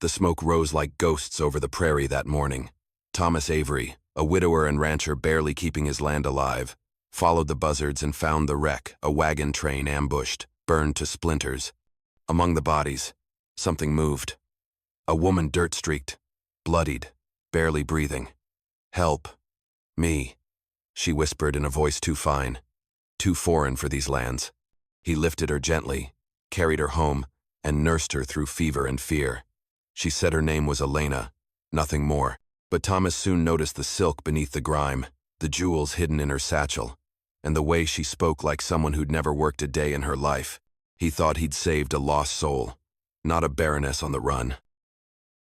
The smoke rose like ghosts over the prairie that morning. Thomas Avery, a widower and rancher barely keeping his land alive, followed the buzzards and found the wreck, a wagon train ambushed, burned to splinters. Among the bodies, something moved. A woman dirt-streaked, bloodied, barely breathing. "Help. Me," she whispered in a voice too fine, too foreign for these lands. He lifted her gently, carried her home, and nursed her through fever and fear. She said her name was Elena, nothing more. But Thomas soon noticed the silk beneath the grime, the jewels hidden in her satchel, and the way she spoke like someone who'd never worked a day in her life. He thought he'd saved a lost soul, not a baroness on the run.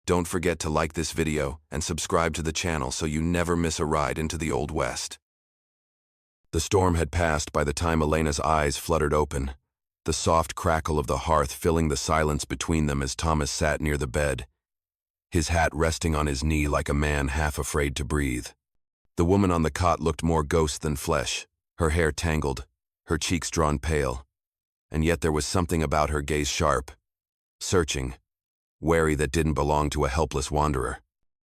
Don't forget to like this video and subscribe to the channel so you never miss a ride into the Old West. The storm had passed by the time Elena's eyes fluttered open, the soft crackle of the hearth filling the silence between them as Thomas sat near the bed, his hat resting on his knee like a man half afraid to breathe. The woman on the cot looked more ghost than flesh, her hair tangled, her cheeks drawn pale, and yet there was something about her gaze sharp, searching, wary that didn't belong to a helpless wanderer.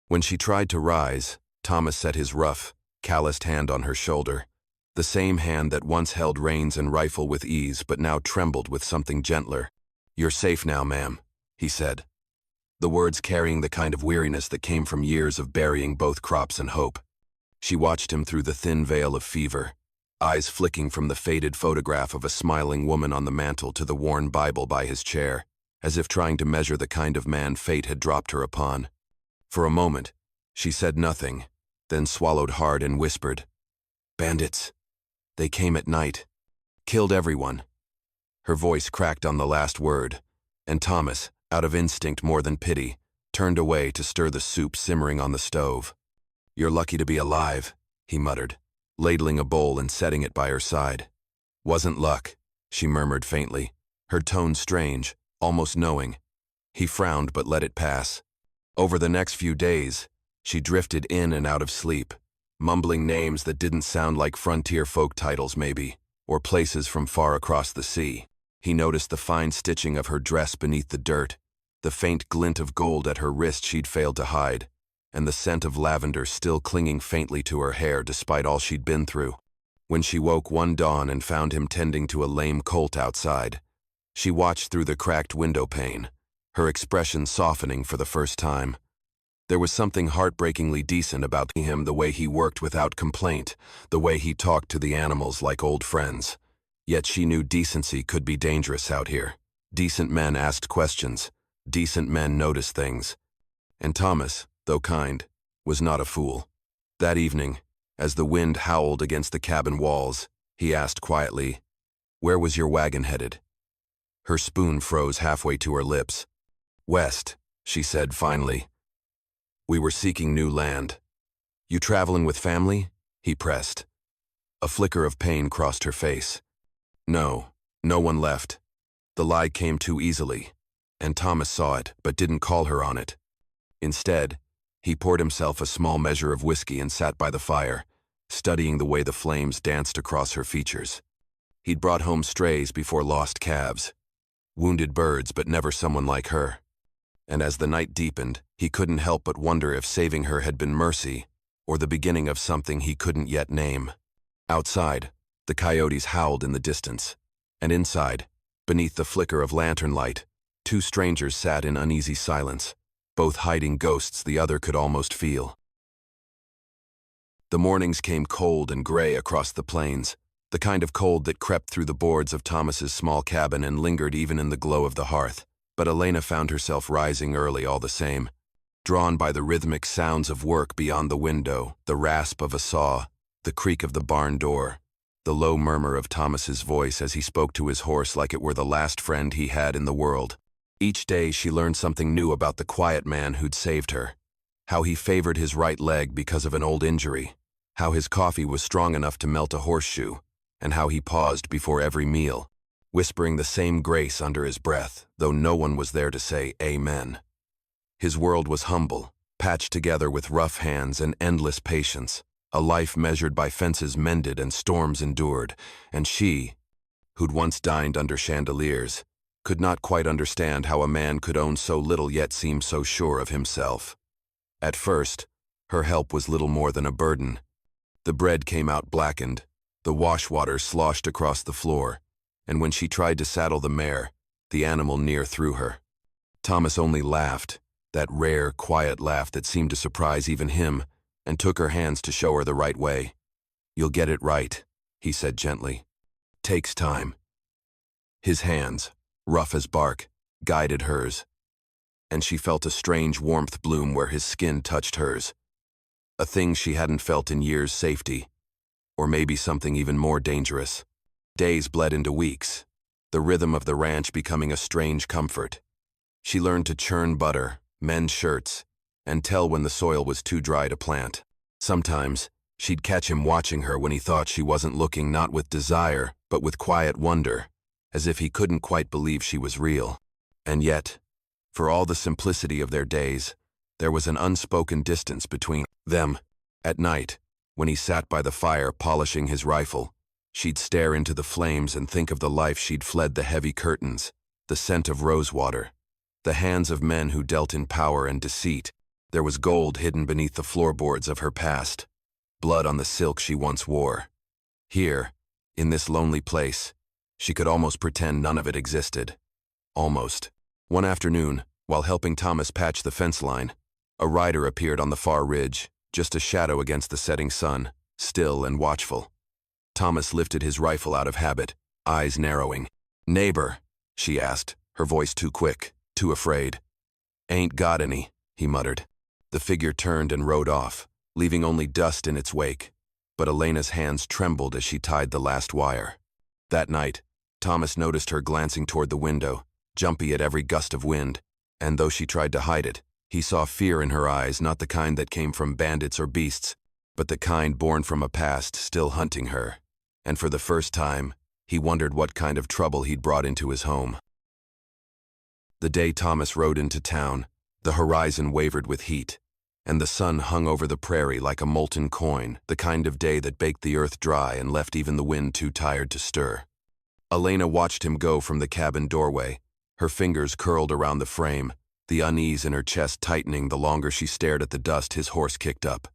When she tried to rise, Thomas set his rough, calloused hand on her shoulder, the same hand that once held reins and rifle with ease but now trembled with something gentler. "You're safe now, ma'am," he said, the words carrying the kind of weariness that came from years of burying both crops and hope. She watched him through the thin veil of fever, eyes flicking from the faded photograph of a smiling woman on the mantel to the worn Bible by his chair, as if trying to measure the kind of man fate had dropped her upon. For a moment, she said nothing, then swallowed hard and whispered, "Bandits. They came at night. Killed everyone." Her voice cracked on the last word, and Thomas, out of instinct more than pity, turned away to stir the soup simmering on the stove. "You're lucky to be alive," he muttered, ladling a bowl and setting it by her side. "Wasn't luck," she murmured faintly, her tone strange, almost knowing. He frowned but let it pass. Over the next few days, she drifted in and out of sleep, mumbling names that didn't sound like frontier folk titles maybe, or places from far across the sea. He noticed the fine stitching of her dress beneath the dirt, the faint glint of gold at her wrist she'd failed to hide, and the scent of lavender still clinging faintly to her hair despite all she'd been through. When she woke one dawn and found him tending to a lame colt outside, she watched through the cracked window pane, her expression softening for the first time. There was something heartbreakingly decent about him, the way he worked without complaint, the way he talked to the animals like old friends. Yet she knew decency could be dangerous out here. Decent men asked questions. Decent men noticed things. And Thomas, though kind, was not a fool. That evening, as the wind howled against the cabin walls, he asked quietly, "Where was your wagon headed?" Her spoon froze halfway to her lips. "West," she said finally. "We were seeking new land." "You traveling with family?" he pressed. A flicker of pain crossed her face. No, no one left. The lie came too easily, and Thomas saw it but didn't call her on it. Instead, he poured himself a small measure of whiskey and sat by the fire, studying the way the flames danced across her features. He'd brought home strays before lost calves, wounded birds but never someone like her. And as the night deepened, he couldn't help but wonder if saving her had been mercy, or the beginning of something he couldn't yet name. Outside, the coyotes howled in the distance, and inside, beneath the flicker of lantern light, two strangers sat in uneasy silence, both hiding ghosts the other could almost feel. The mornings came cold and gray across the plains, the kind of cold that crept through the boards of Thomas's small cabin and lingered even in the glow of the hearth. But Elena found herself rising early all the same, drawn by the rhythmic sounds of work beyond the window, the rasp of a saw, the creak of the barn door, the low murmur of Thomas's voice as he spoke to his horse like it were the last friend he had in the world. Each day she learned something new about the quiet man who'd saved her, how he favored his right leg because of an old injury, how his coffee was strong enough to melt a horseshoe, and how he paused before every meal, whispering the same grace under his breath, though no one was there to say amen. His world was humble, patched together with rough hands and endless patience, a life measured by fences mended and storms endured, and she, who'd once dined under chandeliers, could not quite understand how a man could own so little yet seem so sure of himself. At first, her help was little more than a burden. The bread came out blackened, the wash water sloshed across the floor, and when she tried to saddle the mare, the animal near threw her. Thomas only laughed, that rare, quiet laugh that seemed to surprise even him, and took her hands to show her the right way. "You'll get it right," he said gently. "Takes time." His hands, rough as bark, guided hers, and she felt a strange warmth bloom where his skin touched hers. A thing she hadn't felt in years' safety, or maybe something even more dangerous. Days bled into weeks, the rhythm of the ranch becoming a strange comfort. She learned to churn butter, mend shirts, and tell when the soil was too dry to plant. Sometimes, she'd catch him watching her when he thought she wasn't looking, not with desire, but with quiet wonder, as if he couldn't quite believe she was real. And yet, for all the simplicity of their days, there was an unspoken distance between them. At night, when he sat by the fire polishing his rifle, she'd stare into the flames and think of the life she'd fled, the heavy curtains, the scent of rosewater, the hands of men who dealt in power and deceit. There was gold hidden beneath the floorboards of her past, blood on the silk she once wore. Here, in this lonely place, she could almost pretend none of it existed. Almost. One afternoon, while helping Thomas patch the fence line, a rider appeared on the far ridge, just a shadow against the setting sun, still and watchful. Thomas lifted his rifle out of habit, eyes narrowing. "Neighbor," she asked, her voice too quick, too afraid. "Ain't got any," he muttered. The figure turned and rode off, leaving only dust in its wake, but Elena's hands trembled as she tied the last wire. That night, Thomas noticed her glancing toward the window, jumpy at every gust of wind, and though she tried to hide it, he saw fear in her eyes, not the kind that came from bandits or beasts, but the kind born from a past still hunting her. And for the first time, he wondered what kind of trouble he'd brought into his home. The day Thomas rode into town, the horizon wavered with heat, and the sun hung over the prairie like a molten coin, the kind of day that baked the earth dry and left even the wind too tired to stir. Elena watched him go from the cabin doorway, her fingers curled around the frame, the unease in her chest tightening the longer she stared at the dust his horse kicked up.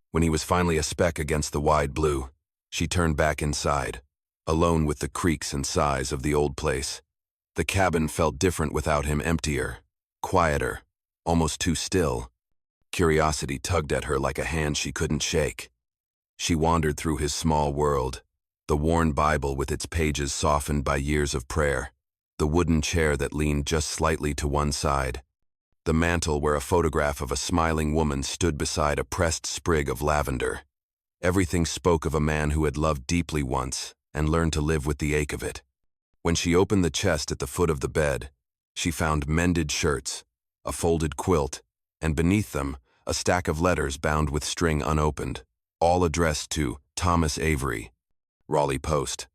When he was finally a speck against the wide blue, she turned back inside, alone with the creaks and sighs of the old place. The cabin felt different without him, emptier, quieter, almost too still. Curiosity tugged at her like a hand she couldn't shake. She wandered through his small world, the worn Bible with its pages softened by years of prayer, the wooden chair that leaned just slightly to one side, the mantel where a photograph of a smiling woman stood beside a pressed sprig of lavender. Everything spoke of a man who had loved deeply once and learned to live with the ache of it. When she opened the chest at the foot of the bed, she found mended shirts, a folded quilt, and beneath them, a stack of letters bound with string unopened, all addressed to Thomas Avery, Raleigh Post.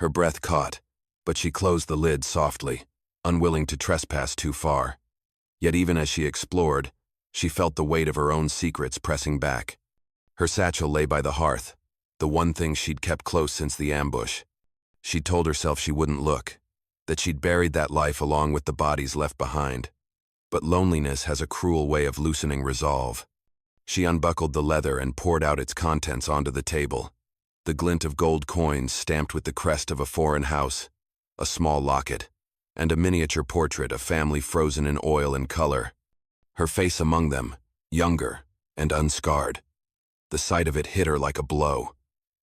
Her breath caught, but she closed the lid softly, unwilling to trespass too far. Yet even as she explored, she felt the weight of her own secrets pressing back. Her satchel lay by the hearth, the one thing she'd kept close since the ambush. She'd told herself she wouldn't look, that she'd buried that life along with the bodies left behind. But loneliness has a cruel way of loosening resolve. She unbuckled the leather and poured out its contents onto the table. The glint of gold coins stamped with the crest of a foreign house, a small locket, and a miniature portrait of family frozen in oil and color. Her face among them, younger and unscarred. The sight of it hit her like a blow.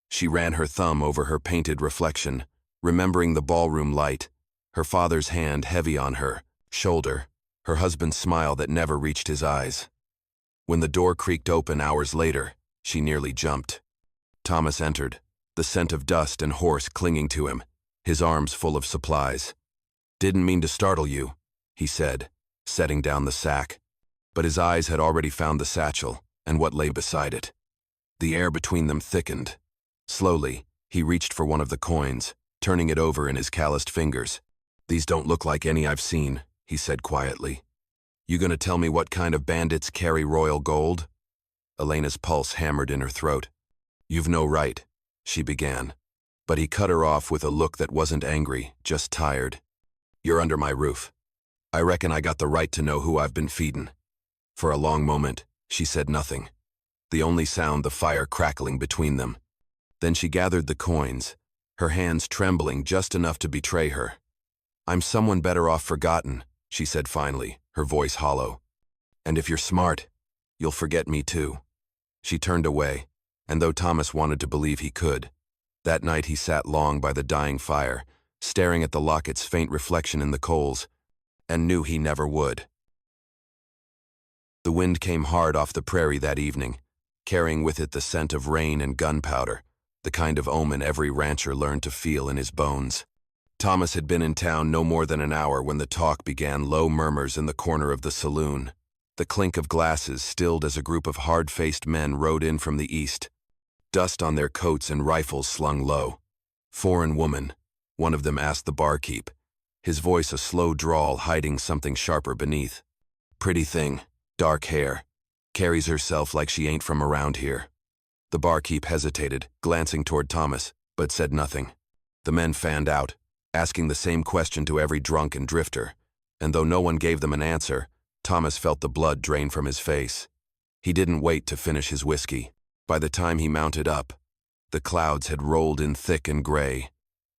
She ran her thumb over her painted reflection, remembering the ballroom light, her father's hand heavy on her shoulder, her husband's smile that never reached his eyes. When the door creaked open hours later, she nearly jumped. Thomas entered, the scent of dust and horse clinging to him, his arms full of supplies. "Didn't mean to startle you," he said, setting down the sack. But his eyes had already found the satchel and what lay beside it. The air between them thickened. Slowly, he reached for one of the coins, turning it over in his calloused fingers. "These don't look like any I've seen," he said quietly. "You gonna tell me what kind of bandits carry royal gold?" Elena's pulse hammered in her throat. "You've no right," she began. But he cut her off with a look that wasn't angry, just tired. You're under my roof. I reckon I got the right to know who I've been feedin'." For a long moment, she said nothing, the only sound the fire crackling between them. Then she gathered the coins, her hands trembling just enough to betray her. "I'm someone better off forgotten," she said finally, her voice hollow. "And if you're smart, you'll forget me too." She turned away, and though Thomas wanted to believe he could, that night he sat long by the dying fire, staring at the locket's faint reflection in the coals, and knew he never would. The wind came hard off the prairie that evening, carrying with it the scent of rain and gunpowder, the kind of omen every rancher learned to feel in his bones. Thomas had been in town no more than an hour when the talk began. Low murmurs in the corner of the saloon. The clink of glasses stilled as a group of hard-faced men rode in from the east, dust on their coats and rifles slung low. "Foreign woman," one of them asked the barkeep, his voice a slow drawl hiding something sharper beneath. "Pretty thing, dark hair, carries herself like she ain't from around here." The barkeep hesitated, glancing toward Thomas, but said nothing. The men fanned out, asking the same question to every drunk and drifter, and though no one gave them an answer, Thomas felt the blood drain from his face. He didn't wait to finish his whiskey. By the time he mounted up, the clouds had rolled in thick and gray,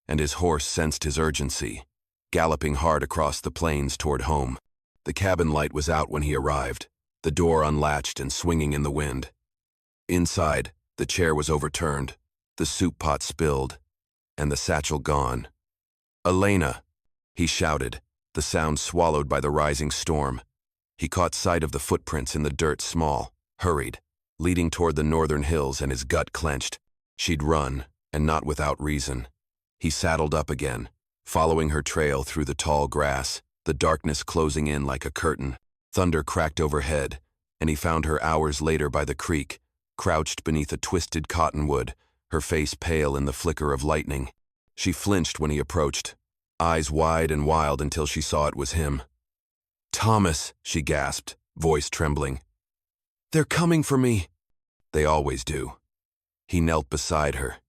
and his horse sensed his urgency, galloping hard across the plains toward home. The cabin light was out when he arrived, the door unlatched and swinging in the wind. Inside, the chair was overturned, the soup pot spilled, and the satchel gone. "Elena!" he shouted, the sound swallowed by the rising storm. He caught sight of the footprints in the dirt, small, hurried, leading toward the northern hills, and his gut clenched. She'd run, and not without reason. He saddled up again, following her trail through the tall grass, the darkness closing in like a curtain. Thunder cracked overhead, and he found her hours later by the creek, crouched beneath a twisted cottonwood, her face pale in the flicker of lightning. She flinched when he approached, eyes wide and wild until she saw it was him. "Thomas," she gasped, voice trembling. "They're coming for me." "They always do." He knelt beside her,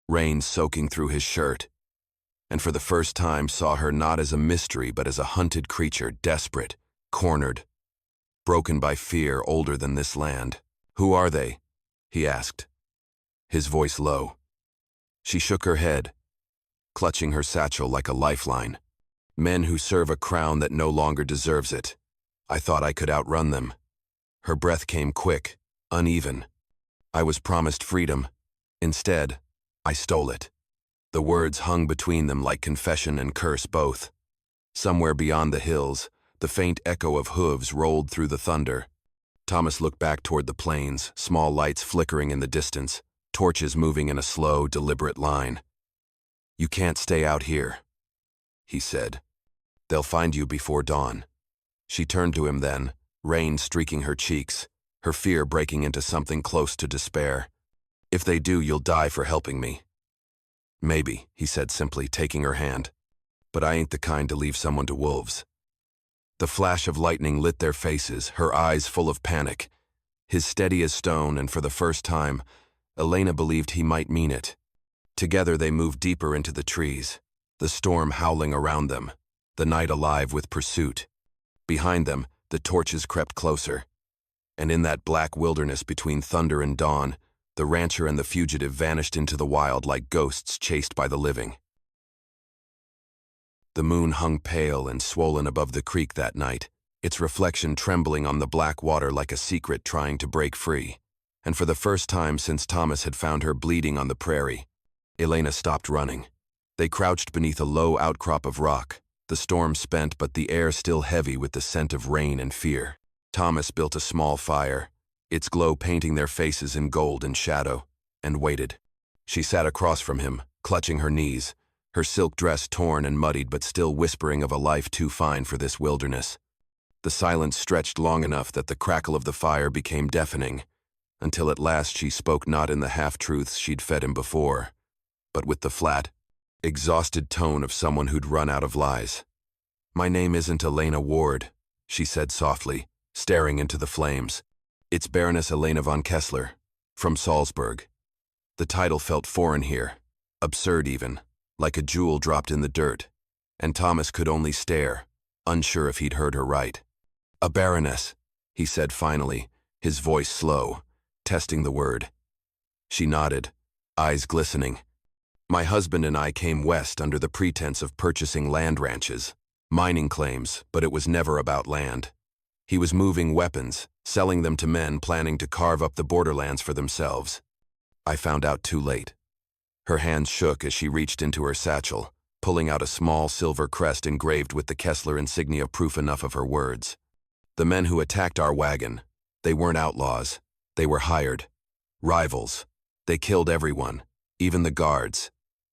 rain soaking through his shirt, and for the first time saw her not as a mystery but as a hunted creature, desperate, cornered, broken by fear older than this land. "Who are they?" he asked, his voice low. She shook her head, clutching her satchel like a lifeline. "Men who serve a crown that no longer deserves it. I thought I could outrun them." Her breath came quick, uneven. "I was promised freedom. Instead, I stole it." The words hung between them like confession and curse both. Somewhere beyond the hills, the faint echo of hooves rolled through the thunder. Thomas looked back toward the plains, small lights flickering in the distance, torches moving in a slow, deliberate line. "You can't stay out here," he said. "They'll find you before dawn." She turned to him then, rain streaking her cheeks, her fear breaking into something close to despair. "If they do, you'll die for helping me." "Maybe," he said simply, taking her hand. "But I ain't the kind to leave someone to wolves." The flash of lightning lit their faces, her eyes full of panic. His steady as stone, and for the first time, Elena believed he might mean it. Together they moved deeper into the trees, the storm howling around them, the night alive with pursuit. Behind them, the torches crept closer. And in that black wilderness between thunder and dawn, the rancher and the fugitive vanished into the wild like ghosts chased by the living. The moon hung pale and swollen above the creek that night, its reflection trembling on the black water like a secret trying to break free. And for the first time since Thomas had found her bleeding on the prairie, Elena stopped running. They crouched beneath a low outcrop of rock, the storm spent but the air still heavy with the scent of rain and fear. Thomas built a small fire, its glow painting their faces in gold and shadow, and waited. She sat across from him, clutching her knees, her silk dress torn and muddied but still whispering of a life too fine for this wilderness. The silence stretched long enough that the crackle of the fire became deafening, until at last she spoke not in the half-truths she'd fed him before, but with the flat, exhausted tone of someone who'd run out of lies. "My name isn't Elena Ward," she said softly, staring into the flames. "It's Baroness Elena von Kessler, from Salzburg." The title felt foreign here, absurd even, like a jewel dropped in the dirt. and Thomas could only stare, unsure if he'd heard her right. "A baroness," he said finally, his voice slow, testing the word. She nodded, eyes glistening. "My husband and I came west under the pretense of purchasing land ranches, mining claims, but it was never about land. He was moving weapons, selling them to men planning to carve up the borderlands for themselves. I found out too late." Her hands shook as she reached into her satchel, pulling out a small silver crest engraved with the Kessler insignia, proof enough of her words. "The men who attacked our wagon, they weren't outlaws. They were hired. Rivals. They killed everyone, even the guards,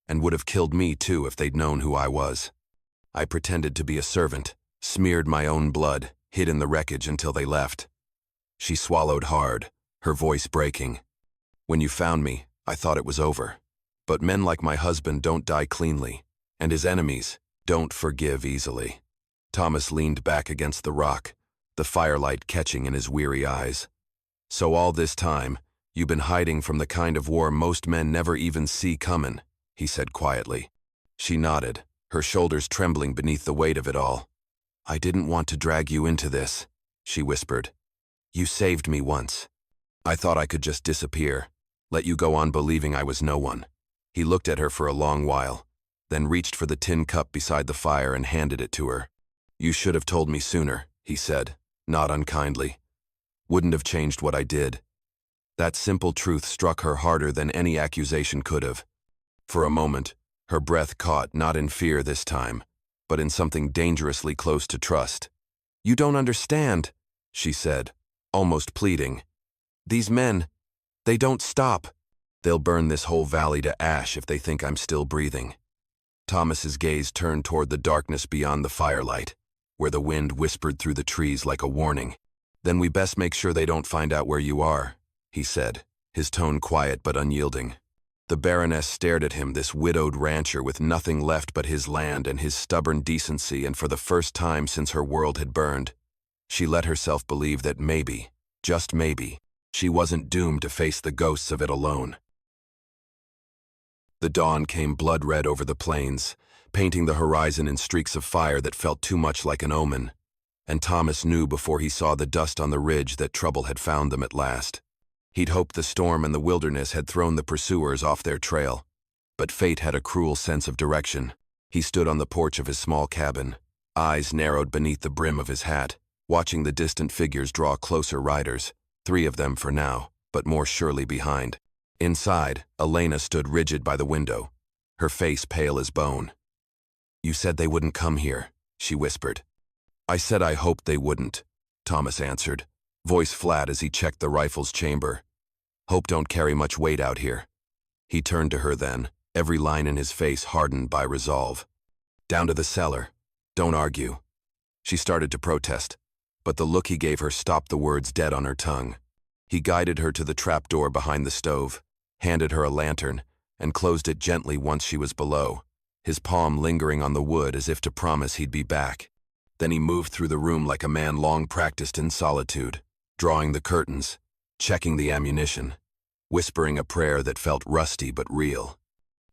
and would have killed me too if they'd known who I was. I pretended to be a servant, smeared my own blood, hid in the wreckage until they left." She swallowed hard, her voice breaking. "When you found me, I thought it was over. But men like my husband don't die cleanly, and his enemies don't forgive easily." Thomas leaned back against the rock, the firelight catching in his weary eyes. "So all this time, you've been hiding from the kind of war most men never even see coming," he said quietly. She nodded, her shoulders trembling beneath the weight of it all. "I didn't want to drag you into this," she whispered. "You saved me once. I thought I could just disappear, let you go on believing I was no one." He looked at her for a long while, then reached for the tin cup beside the fire and handed it to her. "You should have told me sooner," he said, not unkindly. "Wouldn't have changed what I did." That simple truth struck her harder than any accusation could have. For a moment, her breath caught not in fear this time, but in something dangerously close to trust. "You don't understand," she said, almost pleading. "These men, they don't stop. They'll burn this whole valley to ash if they think I'm still breathing." Thomas's gaze turned toward the darkness beyond the firelight, where the wind whispered through the trees like a warning. "Then we best make sure they don't find out where you are," he said, his tone quiet but unyielding. The Baroness stared at him, this widowed rancher with nothing left but his land and his stubborn decency, and for the first time since her world had burned, she let herself believe that maybe, just maybe, she wasn't doomed to face the ghosts of it alone. The dawn came blood-red over the plains, painting the horizon in streaks of fire that felt too much like an omen, and Thomas knew before he saw the dust on the ridge that trouble had found them at last. He'd hoped the storm and the wilderness had thrown the pursuers off their trail, but fate had a cruel sense of direction. He stood on the porch of his small cabin, eyes narrowed beneath the brim of his hat, watching the distant figures draw closer riders, 3 of them for now, but more surely behind. Inside, Elena stood rigid by the window, her face pale as bone. "You said they wouldn't come here," she whispered. "I said I hoped they wouldn't," Thomas answered, voice flat as he checked the rifle's chamber. "Hope don't carry much weight out here." He turned to her then, every line in his face hardened by resolve. "Down to the cellar. Don't argue." She started to protest, but the look he gave her stopped the words dead on her tongue. He guided her to the trapdoor behind the stove, handed her a lantern, and closed it gently once she was below, his palm lingering on the wood as if to promise he'd be back. Then he moved through the room like a man long practiced in solitude, drawing the curtains, checking the ammunition, whispering a prayer that felt rusty but real.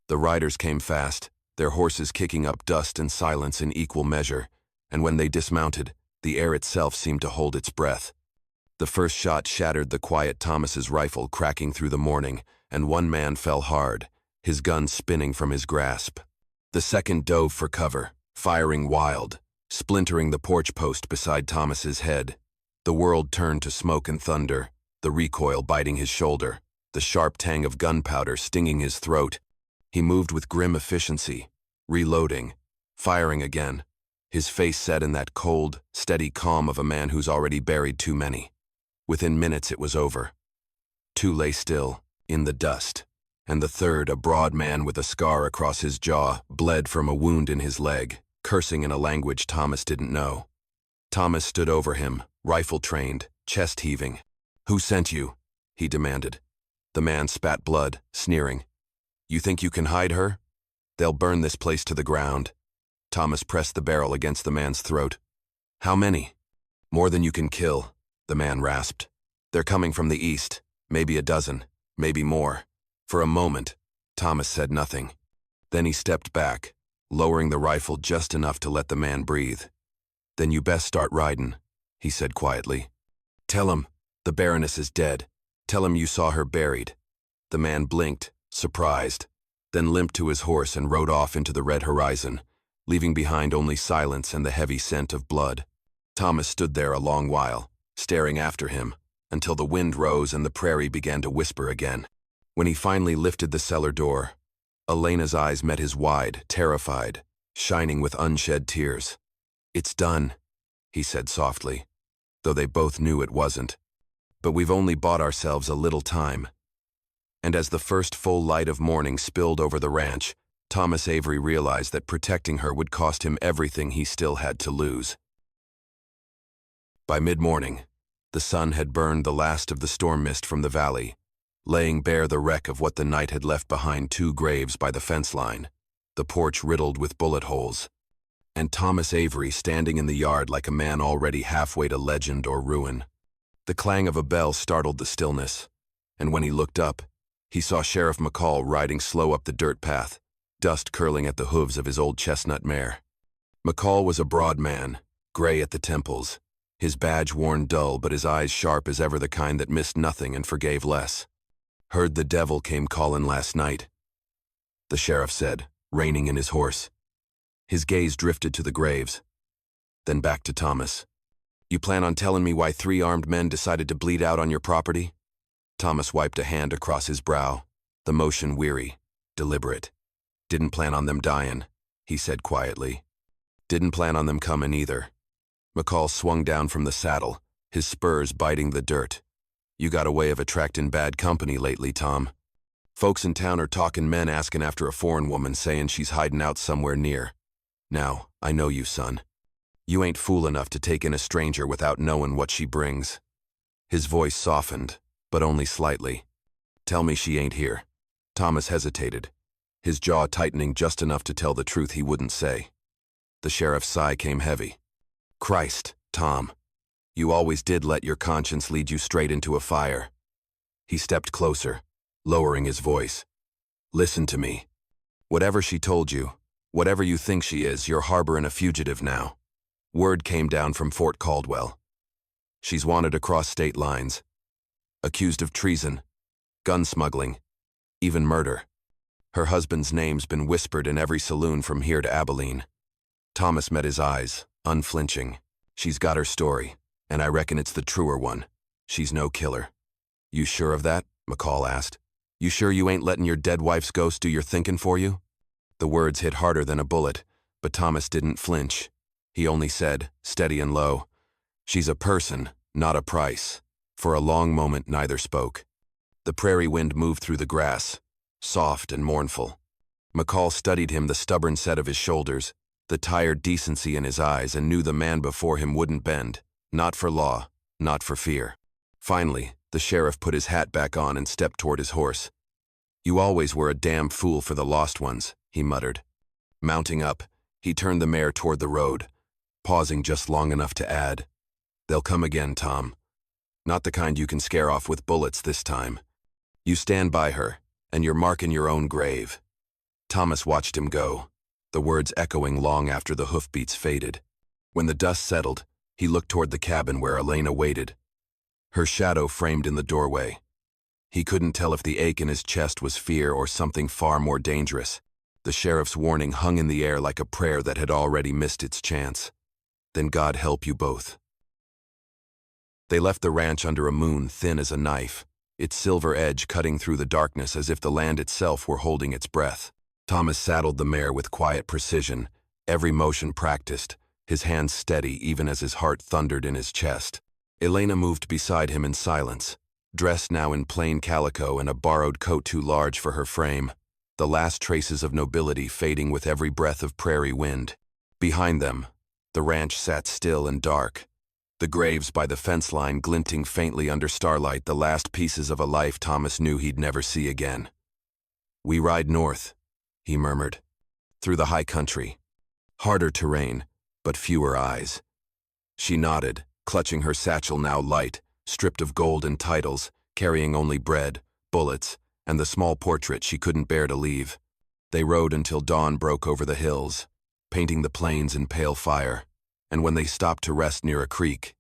The riders came fast, their horses kicking up dust and silence in equal measure, and when they dismounted, the air itself seemed to hold its breath. The first shot shattered the quiet Thomas's rifle, cracking through the morning, and one man fell hard, his gun spinning from his grasp. The second dove for cover, firing wild, splintering the porch post beside Thomas's head. The world turned to smoke and thunder, the recoil biting his shoulder, the sharp tang of gunpowder stinging his throat. He moved with grim efficiency, reloading, firing again, his face set in that cold, steady calm of a man who's already buried too many. Within minutes it was over. 2 lay still, in the dust, and the third, a broad man with a scar across his jaw, bled from a wound in his leg, cursing in a language Thomas didn't know. Thomas stood over him, rifle-trained, chest-heaving. "Who sent you?" he demanded. The man spat blood, sneering. "You think you can hide her? They'll burn this place to the ground." Thomas pressed the barrel against the man's throat. "How many?" "More than you can kill," the man rasped. "They're coming from the east, maybe a dozen, maybe more." For a moment, Thomas said nothing. Then he stepped back, lowering the rifle just enough to let the man breathe. "Then you best start ridin'," he said quietly. "Tell him the Baroness is dead. Tell him you saw her buried." The man blinked, surprised, then limped to his horse and rode off into the red horizon, leaving behind only silence and the heavy scent of blood. Thomas stood there a long while, staring after him, until the wind rose and the prairie began to whisper again. When he finally lifted the cellar door, Elena's eyes met his wide, terrified, shining with unshed tears. "It's done," he said softly, though they both knew it wasn't. "But we've only bought ourselves a little time." And as the first full light of morning spilled over the ranch, Thomas Avery realized that protecting her would cost him everything he still had to lose. By mid-morning, the sun had burned the last of the storm mist from the valley, laying bare the wreck of what the night had left behind: 2 graves by the fence line, the porch riddled with bullet holes, and Thomas Avery standing in the yard like a man already halfway to legend or ruin. The clang of a bell startled the stillness, and when he looked up, he saw Sheriff McCall riding slow up the dirt path, dust curling at the hooves of his old chestnut mare. McCall was a broad man, gray at the temples, his badge worn dull but his eyes sharp as ever, the kind that missed nothing and forgave less. "Heard the devil came callin' last night," the sheriff said, reining in his horse. His gaze drifted to the graves, then back to Thomas. "You plan on telling me why 3 armed men decided to bleed out on your property?" Thomas wiped a hand across his brow, the motion weary, deliberate. "Didn't plan on them dying," he said quietly. "Didn't plan on them coming either." McCall swung down from the saddle, his spurs biting the dirt. "You got a way of attracting bad company lately, Tom. Folks in town are talking men asking after a foreign woman, saying she's hiding out somewhere near. Now, I know you, son. You ain't fool enough to take in a stranger without knowing what she brings." His voice softened, but only slightly. "Tell me she ain't here." Thomas hesitated, his jaw tightening just enough to tell the truth he wouldn't say. The sheriff's sigh came heavy. "Christ, Tom. You always did let your conscience lead you straight into a fire." He stepped closer, lowering his voice. "Listen to me. Whatever she told you, whatever you think she is, you're harboring a fugitive now. Word came down from Fort Caldwell. She's wanted across state lines, accused of treason, gun smuggling, even murder. Her husband's name's been whispered in every saloon from here to Abilene." Thomas met his eyes, unflinching. "She's got her story, and I reckon it's the truer one. She's no killer." "You sure of that?" McCall asked. "You sure you ain't letting your dead wife's ghost do your thinking for you?" The words hit harder than a bullet, but Thomas didn't flinch. He only said, steady and low, "She's a person, not a price." For a long moment neither spoke. The prairie wind moved through the grass, soft and mournful. McCall studied him, the stubborn set of his shoulders, the tired decency in his eyes, and knew the man before him wouldn't bend, not for law, not for fear. Finally, the sheriff put his hat back on and stepped toward his horse. "You always were a damn fool for the lost ones," he muttered. Mounting up, he turned the mare toward the road, pausing just long enough to add, "They'll come again, Tom. Not the kind you can scare off with bullets this time. You stand by her, and you're marking your own grave." Thomas watched him go, the words echoing long after the hoofbeats faded. When the dust settled, he looked toward the cabin where Elena waited, her shadow framed in the doorway. He couldn't tell if the ache in his chest was fear or something far more dangerous. The sheriff's warning hung in the air like a prayer that had already missed its chance. Then God help you both. They left the ranch under a moon thin as a knife, its silver edge cutting through the darkness as if the land itself were holding its breath. Thomas saddled the mare with quiet precision, every motion practiced, his hands steady even as his heart thundered in his chest. Elena moved beside him in silence, dressed now in plain calico and a borrowed coat too large for her frame, the last traces of nobility fading with every breath of prairie wind. Behind them, the ranch sat still and dark, the graves by the fence line glinting faintly under starlight, the last pieces of a life Thomas knew he'd never see again. "We ride north," he murmured, "through the high country. Harder terrain, but fewer eyes." She nodded, clutching her satchel now light, stripped of gold and titles, carrying only bread, bullets, and the small portrait she couldn't bear to leave. They rode until dawn broke over the hills, painting the plains in pale fire, and when they stopped to rest near a creek,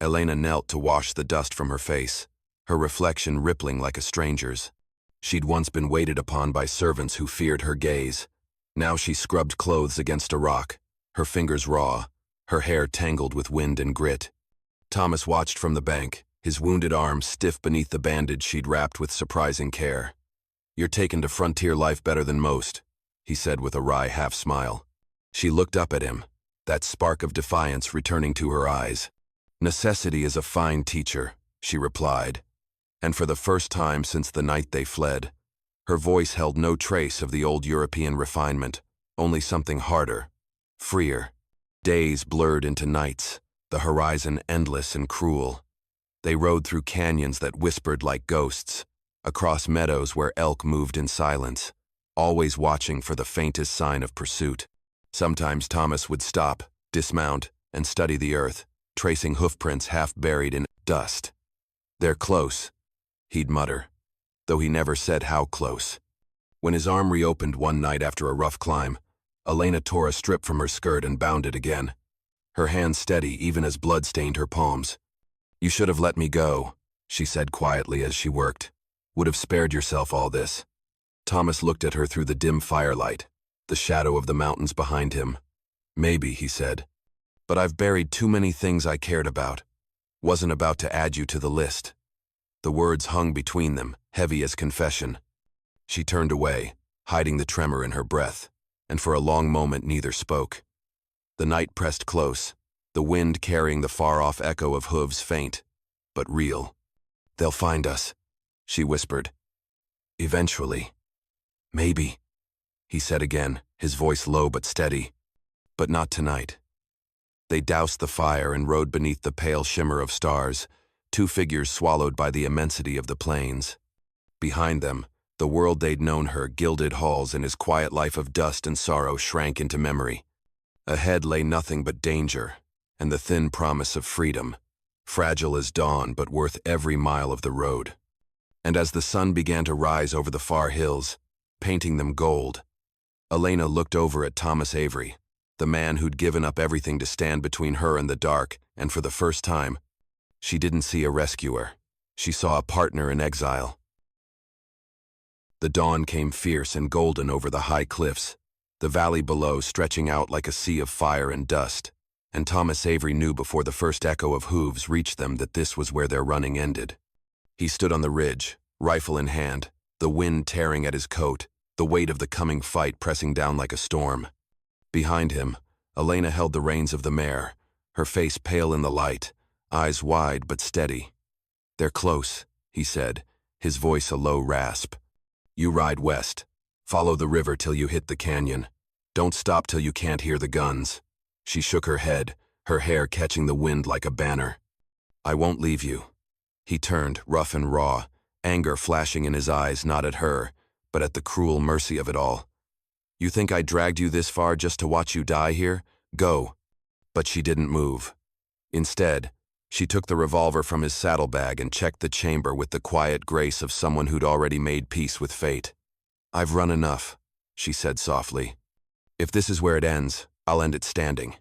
Elena knelt to wash the dust from her face, her reflection rippling like a stranger's. She'd once been waited upon by servants who feared her gaze. Now she scrubbed clothes against a rock, her fingers raw, her hair tangled with wind and grit. Thomas watched from the bank, his wounded arm stiff beneath the bandage she'd wrapped with surprising care. "You're taken to frontier life better than most," he said with a wry half-smile. She looked up at him, that spark of defiance returning to her eyes. "Necessity is a fine teacher," she replied, and for the first time since the night they fled, her voice held no trace of the old European refinement, only something harder, freer. Days blurred into nights, the horizon endless and cruel. They rode through canyons that whispered like ghosts, across meadows where elk moved in silence, always watching for the faintest sign of pursuit. Sometimes Thomas would stop, dismount, and study the earth, tracing hoofprints half buried in dust. "They're close," he'd mutter, though he never said how close. When his arm reopened one night after a rough climb, Elena tore a strip from her skirt and bound it again, her hands steady even as blood stained her palms. "You should have let me go," she said quietly as she worked. "Would have spared yourself all this." Thomas looked at her through the dim firelight, the shadow of the mountains behind him. "Maybe," he said, "but I've buried too many things I cared about. Wasn't about to add you to the list." The words hung between them, heavy as confession. She turned away, hiding the tremor in her breath, and for a long moment neither spoke. The night pressed close, the wind carrying the far-off echo of hooves faint, but real. "They'll find us," she whispered. "Eventually." "Maybe," he said again, his voice low but steady. "But not tonight." They doused the fire and rode beneath the pale shimmer of stars, two figures swallowed by the immensity of the plains. Behind them, the world they'd known, her gilded halls and his quiet life of dust and sorrow, shrank into memory. Ahead lay nothing but danger, and the thin promise of freedom, fragile as dawn but worth every mile of the road. And as the sun began to rise over the far hills, painting them gold, Elena looked over at Thomas Avery, the man who'd given up everything to stand between her and the dark, and for the first time, she didn't see a rescuer. She saw a partner in exile. The dawn came fierce and golden over the high cliffs, the valley below stretching out like a sea of fire and dust, and Thomas Avery knew before the first echo of hooves reached them that this was where their running ended. He stood on the ridge, rifle in hand, the wind tearing at his coat, the weight of the coming fight pressing down like a storm. Behind him, Elena held the reins of the mare, her face pale in the light, eyes wide but steady. "They're close," he said, his voice a low rasp. "You ride west. Follow the river till you hit the canyon. Don't stop till you can't hear the guns." She shook her head, her hair catching the wind like a banner. "I won't leave you." He turned, rough and raw, anger flashing in his eyes, not at her, but at the cruel mercy of it all. "You think I dragged you this far just to watch you die here? Go." But she didn't move. Instead, she took the revolver from his saddlebag and checked the chamber with the quiet grace of someone who'd already made peace with fate. "I've run enough," she said softly. "If this is where it ends, I'll end it standing."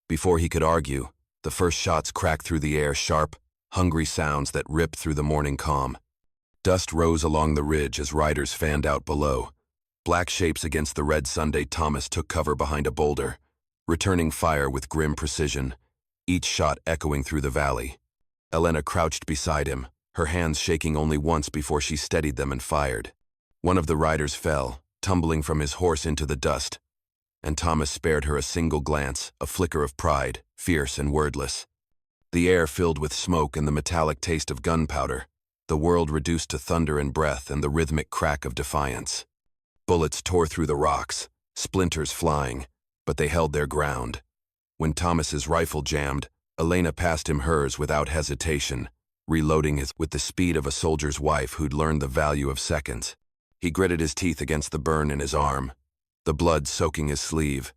Before he could argue, the first shots cracked through the air, sharp, hungry sounds that ripped through the morning calm. Dust rose along the ridge as riders fanned out below. Black shapes against the red Sunday. Thomas took cover behind a boulder, returning fire with grim precision, each shot echoing through the valley. Elena crouched beside him, her hands shaking only once before she steadied them and fired. One of the riders fell, tumbling from his horse into the dust, and Thomas spared her a single glance, a flicker of pride, fierce and wordless. The air filled with smoke and the metallic taste of gunpowder, the world reduced to thunder and breath and the rhythmic crack of defiance. Bullets tore through the rocks, splinters flying, but they held their ground. When Thomas's rifle jammed, Elena passed him hers without hesitation, reloading it with the speed of a soldier's wife who'd learned the value of seconds. He gritted his teeth against the burn in his arm, the blood soaking his sleeve.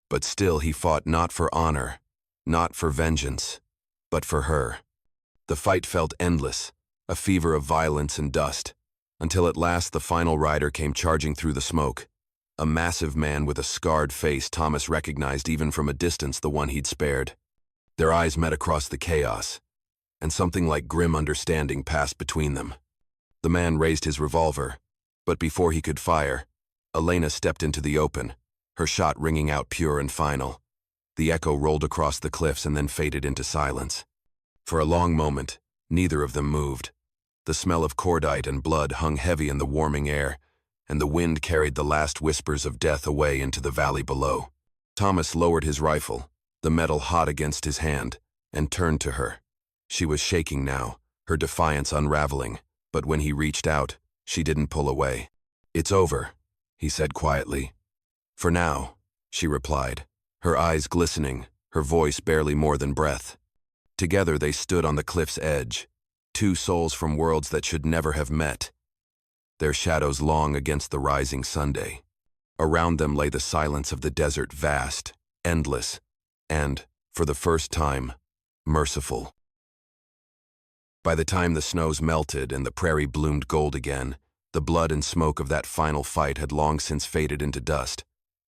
But still he fought not for honor, not for vengeance, but for her. The fight felt endless, a fever of violence and dust, until at last the final rider came charging through the smoke. A massive man with a scarred face Thomas recognized even from a distance, the one he'd spared. Their eyes met across the chaos, and something like grim understanding passed between them. The man raised his revolver, but before he could fire, Elena stepped into the open, her shot ringing out pure and final. The echo rolled across the cliffs and then faded into silence. For a long moment, neither of them moved. The smell of cordite and blood hung heavy in the warming air, and the wind carried the last whispers of death away into the valley below. Thomas lowered his rifle, the metal hot against his hand, and turned to her. She was shaking now, her defiance unraveling, but when he reached out, she didn't pull away. "It's over," he said quietly. "For now," she replied, her eyes glistening, her voice barely more than breath. Together they stood on the cliff's edge, two souls from worlds that should never have met, their shadows long against the rising Sunday. Around them lay the silence of the desert, vast, endless, and, for the first time, merciful. By the time the snows melted and the prairie bloomed gold again, the blood and smoke of that final fight had long since faded into dust,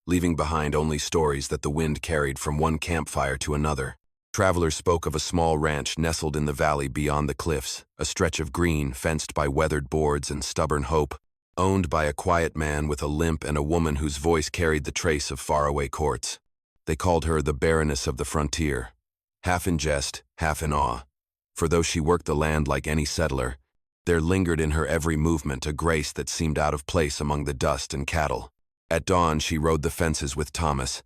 leaving behind only stories that the wind carried from one campfire to another. Travelers spoke of a small ranch nestled in the valley beyond the cliffs, a stretch of green fenced by weathered boards and stubborn hope, owned by a quiet man with a limp and a woman whose voice carried the trace of faraway courts. They called her the Baroness of the frontier, half in jest, half in awe. For though she worked the land like any settler, there lingered in her every movement a grace that seemed out of place among the dust and cattle. At dawn she rode the fences with Thomas,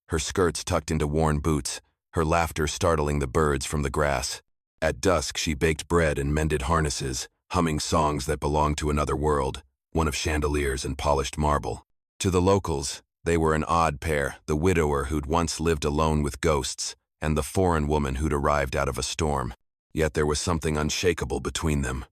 her skirts tucked into worn boots, her laughter startling the birds from the grass. At dusk she baked bread and mended harnesses, humming songs that belonged to another world, one of chandeliers and polished marble. To the locals, they were an odd pair, the widower who'd once lived alone with ghosts, and the foreign woman who'd arrived out of a storm. Yet there was something unshakable between them,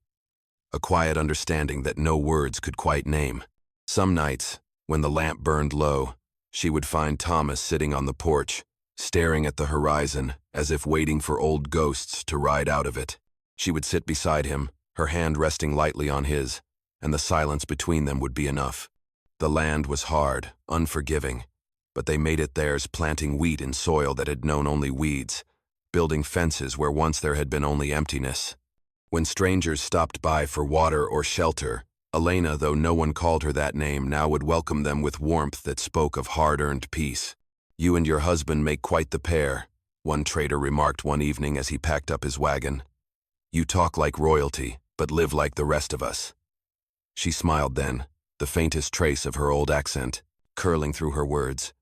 a quiet understanding that no words could quite name. Some nights, when the lamp burned low, she would find Thomas sitting on the porch, staring at the horizon as if waiting for old ghosts to ride out of it. She would sit beside him, her hand resting lightly on his, and the silence between them would be enough. The land was hard, unforgiving, but they made it theirs, planting wheat in soil that had known only weeds, building fences where once there had been only emptiness. When strangers stopped by for water or shelter, Elena, though no one called her that name, now would welcome them with warmth that spoke of hard-earned peace. "You and your husband make quite the pair," one trader remarked one evening as he packed up his wagon. "You talk like royalty, but live like the rest of us." She smiled then, the faintest trace of her old accent curling through her words.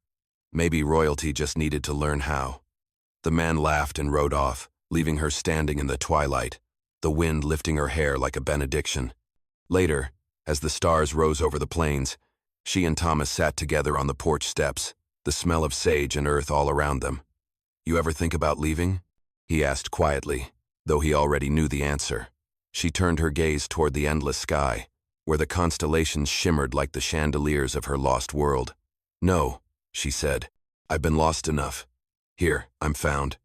Maybe royalty just needed to learn how. The man laughed and rode off, leaving her standing in the twilight, the wind lifting her hair like a benediction. Later, as the stars rose over the plains, she and Thomas sat together on the porch steps, the smell of sage and earth all around them. "You ever think about leaving?" he asked quietly, though he already knew the answer. She turned her gaze toward the endless sky, where the constellations shimmered like the chandeliers of her lost world. "No," she said. "I've been lost enough. Here, I'm found."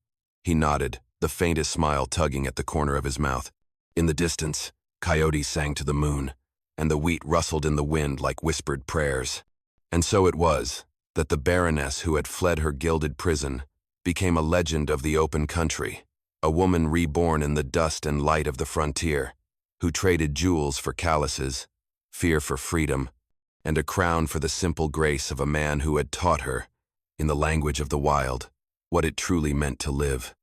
He nodded, the faintest smile tugging at the corner of his mouth. In the distance, coyotes sang to the moon, and the wheat rustled in the wind like whispered prayers. And so it was that the Baroness who had fled her gilded prison became a legend of the open country, a woman reborn in the dust and light of the frontier, who traded jewels for calluses, fear for freedom, and a crown for the simple grace of a man who had taught her, in the language of the wild, what it truly meant to live.